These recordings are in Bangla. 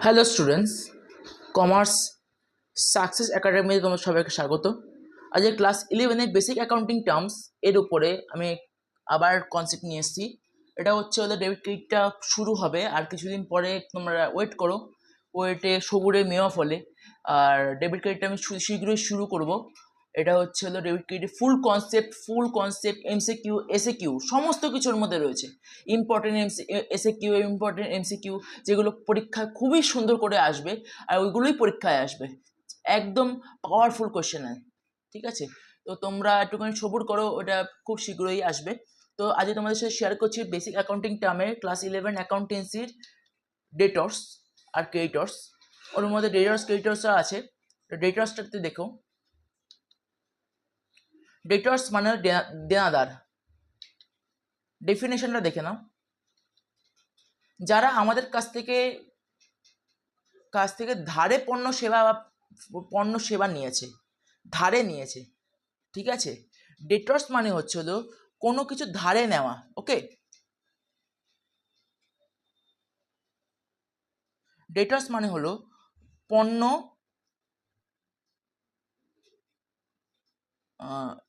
হ্যালো স্টুডেন্টস, কমার্স সাকসেস একাডেমিতে তোমার সবাইকে স্বাগত। আজকে ক্লাস 11-এর বেসিক অ্যাকাউন্টিং টার্মস এর উপরে আমি আবার কনসেপ্ট নিয়ে এসেছি। এটা হচ্ছে ওদের ডেবিট ক্রেডিটটা শুরু হবে আর কিছুদিন পরে, তোমরা ওয়েট করো। ওয়েটে সবুরে মেওয়া ফলে। আর ডেবিট ক্রেডিটটা আমি শীঘ্রই শুরু করব। এটা হচ্ছে হলো ডেবিট ক্রেডিট ফুল কনসেপ্ট এমসিকিউ এসএকিউ সমস্ত কিছুর মধ্যে রয়েছে। ইম্পর্টেন্ট এসএকিউ, ইম্পর্টেন্ট এমসিকিউ, যেগুলো পরীক্ষায় খুবই সুন্দর করে আসবে আর ওইগুলোই পরীক্ষায় আসবে। একদম পাওয়ারফুল কোশ্চেন। ঠিক আছে, তো তোমরা একটুখানি সবুর করো, ওটা খুব শীঘ্রই আসবে। তো আজকে তোমাদের সাথে শেয়ার করছি বেসিক অ্যাকাউন্টিং টার্মের ক্লাস 11 অ্যাকাউন্টেন্সির ডেটর্স আর ক্রেডিটর্স। ওর মধ্যে ডেটর্স ক্রেডিটর্সরা আছে। ডেটর্সটাতে দেখো, ডেটর্স মানে দেনাদার। ডেফিনেশনটা দেখে নাও। যারা আমাদের কাছ থেকে ধারে পণ্য সেবা নিয়েছে, ধারে নিয়েছে। ঠিক আছে, ডেটর্স মানে হচ্ছে হলো কোনো কিছু ধারে নেওয়া। ওকে, ডেটর্স মানে হলো পণ্য,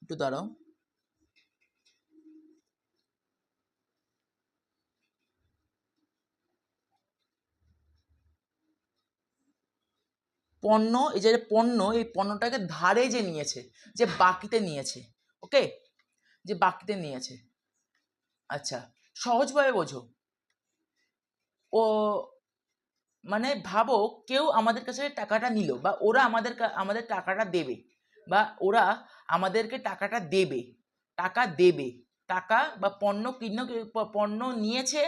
একটু দাঁড়াও, পণ্য, এই যে পণ্য, এই পণ্যটাকে ধারে যে নিয়েছে, যে বাকিতে নিয়েছে। ওকে, যে বাকিতে নিয়েছে। আচ্ছা, সহজভাবে বোঝো। ও মানে ভাবো, কেউ আমাদের কাছে টাকাটা নিল, বা ওরা আমাদের টাকাটা দেবে, বা ওরা আমাদেরকে টাকাটা দেবে, টাকা বা পণ্য নিয়েছে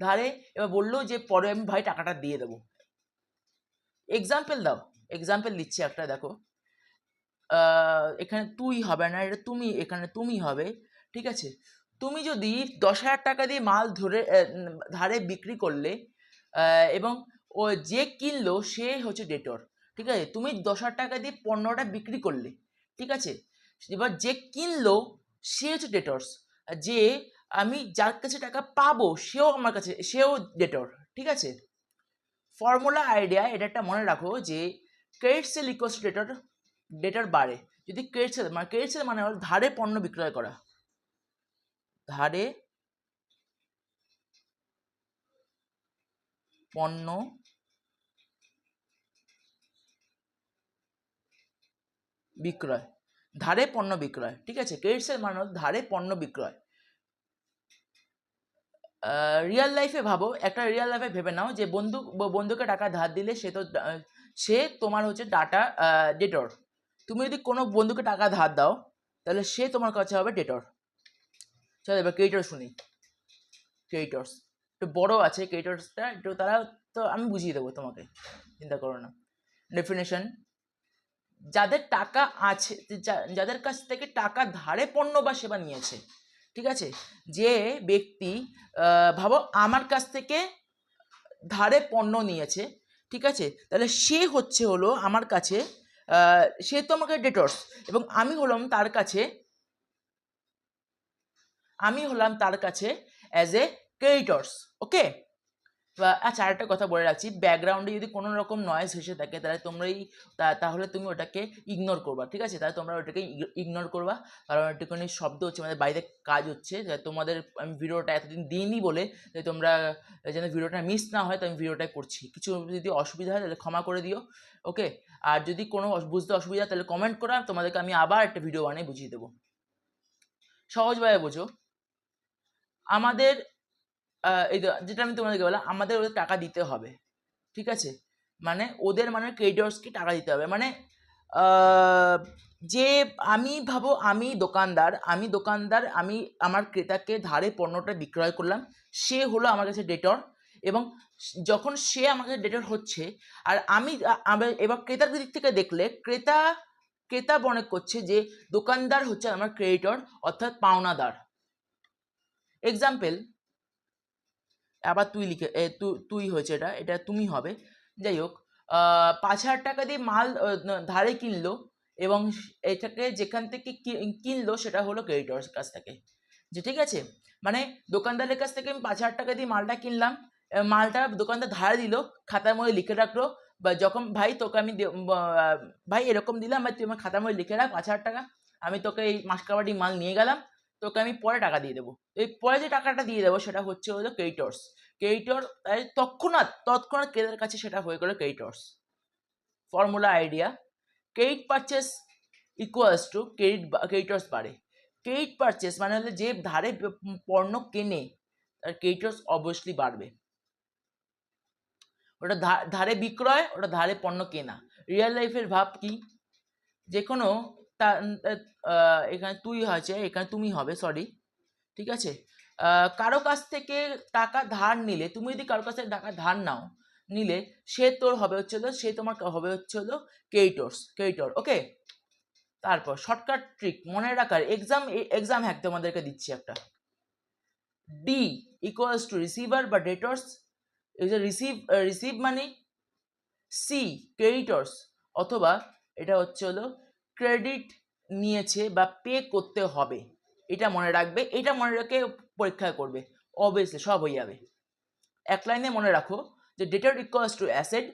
ধারে, এবার বললো যে পরে আমি ভাই টাকাটা দিয়ে দেবো। এক্সাম্পল দাও, এক্সাম্পল দিচ্ছি একটা, দেখো। এখানে তুই হবে না, এটা তুমি, এখানে তুমি হবে। ঠিক আছে, তুমি যদি 10,000 টাকা দিয়ে মাল ধারে বিক্রি করলে, এবং ও যে কিনলো সে হচ্ছে ডেটর। ঠিক আছে, তুমি 10,000 টাকা দিয়ে পণ্যটা বিক্রি করলে, ঠিক আছে। এবার যে কিনলো সে হচ্ছে ডেটর্স। যে আমি যার কাছে টাকা পাবো সেও ডেটর। ঠিক আছে, ফর্মুলা আইডিয়া এটা একটা মনে রাখো যে ক্রেডিট সেল ইকুয়ালস টু ডেটার বাড়ে। যদি ক্রেডিট সেল মানে হলো ধারে পণ্য বিক্রয় করা, ধারে পণ্য বিক্রয়, ধারে পণ্য বিক্রয়। ঠিক আছে, ক্রেডিট সেল মানে হলো ধারে পণ্য বিক্রয়। রিয়েল লাইফে ভাবো, একটা রিয়েল লাইফে ভেবে নাও যে বন্ধুকে টাকা ধার দিলে সে তোমার হচ্ছে ডেটর। তুমি যদি কোনো বন্ধুকে টাকা ধার দাও, তাহলে সে তোমার কাছে হবে ডেটর। চলো এবার ক্রেডিটর শুনি। ক্রেডিটর্স একটু বড় আছে, ক্রেডিটর্সটা একটু, তারা তো আমি বুঝিয়ে দেবো তোমাকে, চিন্তা করো না। ডেফিনেশন: যাদের টাকা আছে, যাদের কাছ থেকে টাকা ধারে পণ্য বা সেবা নিয়েছে। ঠিক আছে, যে ব্যক্তি ভাবো আমার কাছ থেকে ধারে পণ্য নিয়েছে, ঠিক আছে, তাহলে সে হচ্ছে হলো আমার কাছে, সে তো আমাকে ডেটর্স, এবং আমি হলাম তার কাছে অ্যাজ এ ক্রেডিটর্স। ওকে, আচ্ছা, আরেকটা কথা বলে রাখছি, ব্যাকগ্রাউন্ডে যদি কোনো রকম নয়েজ এসে থাকে তাহলে তুমি ওটাকে ইগনোর করবা। ঠিক আছে, তাহলে তোমরা ওটাকে ইগনোর করবা, কারণ একটুখানি শব্দ হচ্ছে, আমাদের বাইরে কাজ হচ্ছে। তোমাদের আমি ভিডিওটা এতদিন দিইনি বলে, তোমরা যেন ভিডিওটা মিস না হয়, তো আমি ভিডিওটা করছি। কিছু যদি অসুবিধা হয় তাহলে ক্ষমা করে দিও। ওকে, আর যদি কোনো বুঝতে অসুবিধা তাহলে কমেন্ট করো, তোমাদেরকে আমি আবার একটা ভিডিও বানিয়ে বুঝিয়ে দেবো। সহজভাবে বোঝো। আমাদের এই যেটা আমি তোমাদেরকে বললাম, আমাদের ওদের টাকা দিতে হবে। ঠিক আছে, মানে ওদের মানে ক্রেডিটর্সকে টাকা দিতে হবে, মানে যে আমি দোকানদার, আমি আমার ক্রেতাকে ধারে পণ্যটা বিক্রয় করলাম, সে হলো আমার কাছে ডেটর। এবং যখন সে আমার কাছে ডেটর হচ্ছে, আর এবার ক্রেতার দিক থেকে দেখলে, ক্রেতা মনে করছে যে দোকানদার হচ্ছে আমার ক্রেডিটর, অর্থাৎ পাওনাদার। এক্সাম্পল, আবার তুই হয়েছে, এটা তুমি হবে। যাই হোক, 5,000 টাকা দিয়ে মাল ধারে কিনলো, এবং এটাকে যেখান থেকে কিনলো সেটা হলো ক্রেডিটর্স কাছ থেকে। যে ঠিক আছে, মানে দোকানদারের কাছ থেকে আমি 5,000 টাকা দিয়ে মালটা কিনলাম, মালটা দোকানদার ধারে দিল, খাতার মধ্যে লিখে রাখলো, বা যখন ভাই তোকে আমি ভাই এরকম দিলাম, ভাই তুই আমার খাতার মধ্যে লিখে রাখ 5,000 টাকা, আমি তোকে এই মাসকাবারি মাল নিয়ে গেলাম, তোকে আমি পরে টাকা দিয়ে দেবো। এই পরে যে টাকাটা দিয়ে দেবো সেটা হচ্ছে হলো ক্রেডিটর্স। ক্রেডিটর তৎক্ষণাৎ ক্রেতার কাছে সেটা হয়ে গেলো creditors. Formula idea, credit purchase equals to creditors বাড়ে। ক্রেডিট পারচেস মানে হলো যে ধারে পণ্য কেনে তার ক্রেডিটর্স অবভিয়াসলি বাড়বে। ওটা ধারে বিক্রয়, ওটা ধারে পণ্য কেনা। রিয়েল লাইফের ভাব কি, যে কোনো এখানে তুই আছে, এখানে তুমি হবে, সরি, ঠিক আছে। কারো কাছ থেকে টাকা ধার নিলে, তুমি যদি কারো কাছ থেকে টাকা ধার নাও নিলে, সে তোর হবে হচ্ছে হলো, সে তোমার হবে হচ্ছে হলো ক্রেডিটর, ওকে। তারপর শর্টকাট ট্রিক মনে রাখার, এক্সাম হ্যাক তোমাদেরকে দিচ্ছি একটা। ডি ইকুয়ালস টু রিসিভার বা ডেটর্স, রিসিভ মানি, সি ক্রেডিটর্স, অথবা এটা হচ্ছে হলো ক্রেডিট নিয়েছে বা পে করতে হবে। এটা মনে রাখবে, এটা মনে রেখে পরীক্ষা করবে, অবভিয়াসলি সব হয়ে যাবে। এক লাইনে মনে রাখো যে ডেটর ইকুয়ালস টু অ্যাসেট,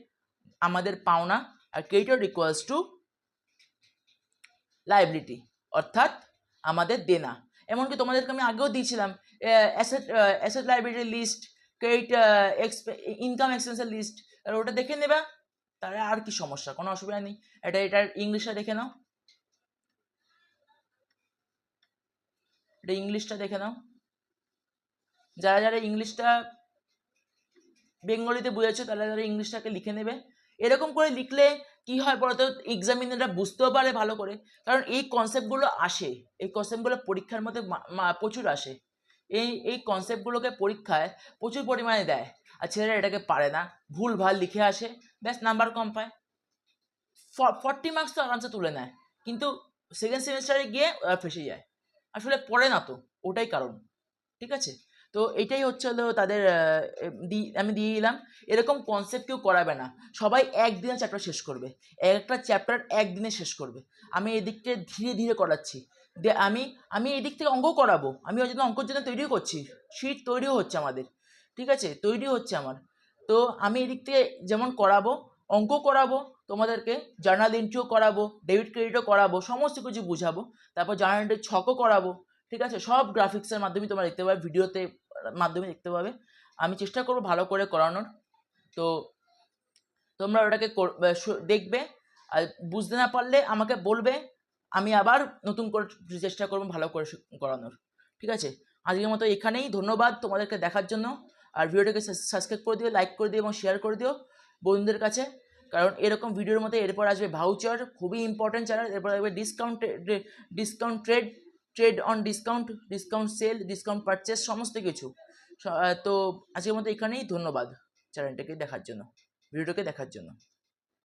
আমাদের পাওনা, আর ক্রেডিটর ইকুয়ালস টু লাইবিলিটি, অর্থাৎ আমাদের দেনা। এমনকি তোমাদেরকে আমি আগেও দিয়েছিলাম asset liability list, credit income এক্সপেন্সের লিস্ট, আর ওটা দেখে নেবা, তাহলে আর কি সমস্যা, কোনো অসুবিধা নেই। এটার ইংলিশটা দেখে নাও, এটা ইংলিশটা দেখে নাও। যারা যারা ইংলিশটা বেঙ্গলিতে বুঝেছো তারা যারা ইংলিশটাকে লিখে নেবে। এরকম করে লিখলে কি হয় বলতো, এক্সামিনাররা বুঝতেও পারে ভালো করে, কারণ এই কনসেপ্টগুলো আসে, এই কনসেপ্টগুলো পরীক্ষার মধ্যে প্রচুর আসে। এই কনসেপ্টগুলোকে পরীক্ষায় প্রচুর পরিমাণে দেয়, আর ছেলেরা এটাকে পারে না, ভুল ভাল লিখে আসে, ব্যাস নাম্বার কম পায়। 40 মার্কস তো আরামসে তুলে নেয়, কিন্তু সেকেন্ড সেমিস্টারে গিয়ে ফেসে যায়, আসলে পড়ে না তো, ওটাই কারণ, ঠিক আছে। তো এটাই হচ্ছে হলো তাদের আমি দিয়ে দিলাম। এরকম কনসেপ্ট কেউ করাবে না, সবাই একদিনে চ্যাপ্টার শেষ করবে, একটা চ্যাপ্টার একদিনে শেষ করবে। আমি এদিকটা ধীরে ধীরে করাচ্ছি, আমি এদিক থেকে অঙ্ক করাবো, আমি ওই জন্য অঙ্কের জন্য তৈরিও করছি, শিট তৈরিও হচ্ছে আমাদের, ঠিক আছে, তৈরি হচ্ছে আমার। তো আমি এদিক থেকে যেমন করাবো, অঙ্ক করাবো তোমাদেরকে, জার্নাল এন্ট্রিও করাবো, ডেবিট ক্রেডিটও করাবো, সমস্ত কিছু বুঝাবো, তারপর জার্নাল এন্ট্রির ছকও করাবো, ঠিক আছে, সব গ্রাফিক্সের মাধ্যমে তোমরা দেখতে পাবে, ভিডিওতে মাধ্যমে দেখতে পাবে। আমি চেষ্টা করবো ভালো করে করানোর। তো তোমরা ওটাকে দেখবে, আর বুঝতে না পারলে আমাকে বলবে, আমি আবার নতুন করে চেষ্টা করবো ভালো করে করানোর, ঠিক আছে। আজকের মতো এখানেই, ধন্যবাদ তোমাদেরকে দেখার জন্য। আর ভিডিওটাকে সাবস্ক্রাইব করে দিও, লাইক করে দিও এবং শেয়ার করে দিও বন্ধুদের কাছে, কারণ এরকম ভিডিওর মধ্যে এরপর আসবে ভাউচার, খুবই ইম্পর্টেন্ট চ্যানেল, এরপর আসবে discount trade on discount sell, discount purchase, সমস্ত কিছু। তো আজকের মতো এখানেই, ধন্যবাদ চ্যানেলটাকে দেখার জন্য, ভিডিওটাকে দেখার জন্য।